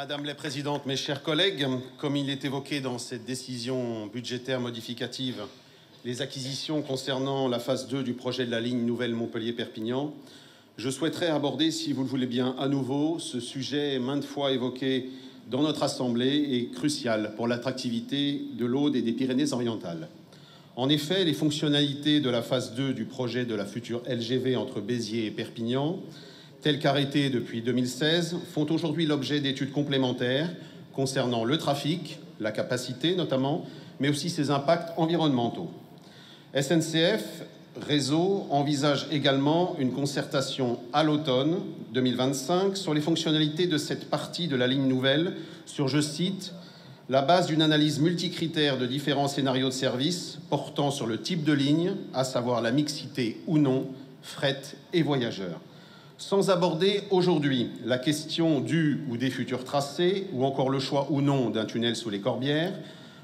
Madame la Présidente, mes chers collègues, comme il est évoqué dans cette décision budgétaire modificative, les acquisitions concernant la phase 2 du projet de la ligne nouvelle Montpellier-Perpignan, je souhaiterais aborder, si vous le voulez bien, à nouveau ce sujet maintes fois évoqué dans notre Assemblée et crucial pour l'attractivité de l'Aude et des Pyrénées-Orientales. En effet, les fonctionnalités de la phase 2 du projet de la future LGV entre Béziers et Perpignan, telles qu'arrêtées depuis 2016, font aujourd'hui l'objet d'études complémentaires concernant le trafic, la capacité notamment, mais aussi ses impacts environnementaux. SNCF Réseau envisage également une concertation à l'automne 2025 sur les fonctionnalités de cette partie de la ligne nouvelle sur, je cite, « la base d'une analyse multicritère de différents scénarios de service portant sur le type de ligne, à savoir la mixité ou non, fret et voyageurs ». Sans aborder aujourd'hui la question du ou des futurs tracés, ou encore le choix ou non d'un tunnel sous les Corbières,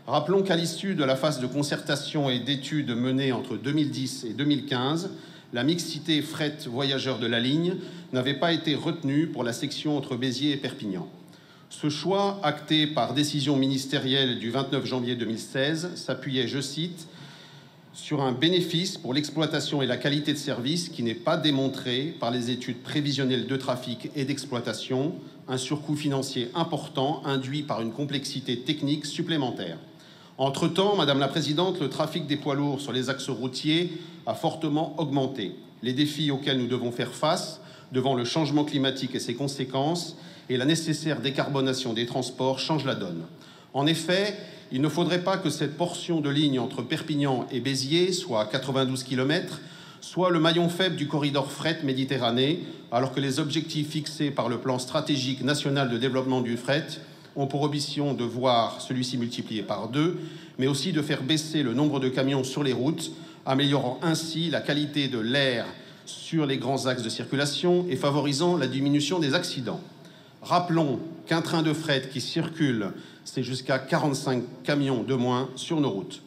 rappelons qu'à l'issue de la phase de concertation et d'études menée entre 2010 et 2015, la mixité fret-voyageurs de la ligne n'avait pas été retenue pour la section entre Béziers et Perpignan. Ce choix, acté par décision ministérielle du 29 janvier 2016, s'appuyait, je cite, sur un bénéfice pour l'exploitation et la qualité de service qui n'est pas démontré par les études prévisionnelles de trafic et d'exploitation, un surcoût financier important induit par une complexité technique supplémentaire. Entre-temps, Madame la Présidente, le trafic des poids lourds sur les axes routiers a fortement augmenté. Les défis auxquels nous devons faire face devant le changement climatique et ses conséquences et la nécessaire décarbonation des transports changent la donne. En effet, il ne faudrait pas que cette portion de ligne entre Perpignan et Béziers, soit 92 km, soit le maillon faible du corridor fret Méditerranée, alors que les objectifs fixés par le plan stratégique national de développement du fret ont pour ambition de voir celui-ci multiplié par 2, mais aussi de faire baisser le nombre de camions sur les routes, améliorant ainsi la qualité de l'air sur les grands axes de circulation et favorisant la diminution des accidents. Rappelons qu'un train de fret qui circule, c'est jusqu'à 45 camions de moins sur nos routes.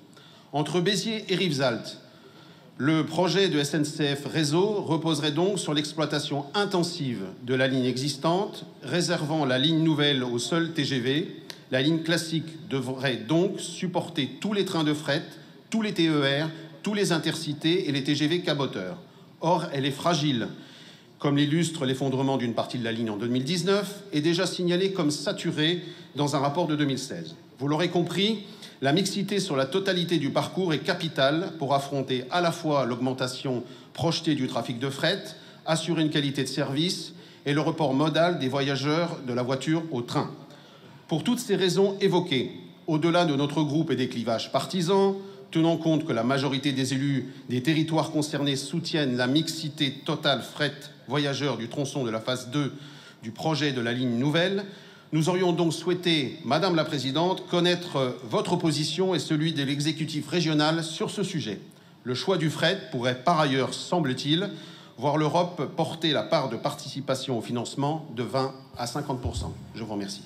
Entre Béziers et Rivesaltes, le projet de SNCF Réseau reposerait donc sur l'exploitation intensive de la ligne existante, réservant la ligne nouvelle au seul TGV. La ligne classique devrait donc supporter tous les trains de fret, tous les TER, tous les intercités et les TGV caboteurs. Or, elle est fragile, comme l'illustre l'effondrement d'une partie de la ligne en 2019, est déjà signalée comme saturée dans un rapport de 2016. Vous l'aurez compris, la mixité sur la totalité du parcours est capitale pour affronter à la fois l'augmentation projetée du trafic de fret, assurer une qualité de service et le report modal des voyageurs de la voiture au train. Pour toutes ces raisons évoquées, au-delà de notre groupe et des clivages partisans, tenant compte que la majorité des élus des territoires concernés soutiennent la mixité totale fret-voyageurs du tronçon de la phase 2 du projet de la ligne nouvelle, nous aurions donc souhaité, Madame la Présidente, connaître votre position et celui de l'exécutif régional sur ce sujet. Le choix du fret pourrait par ailleurs, semble-t-il, voir l'Europe porter la part de participation au financement de 20 à 50 %. Je vous remercie.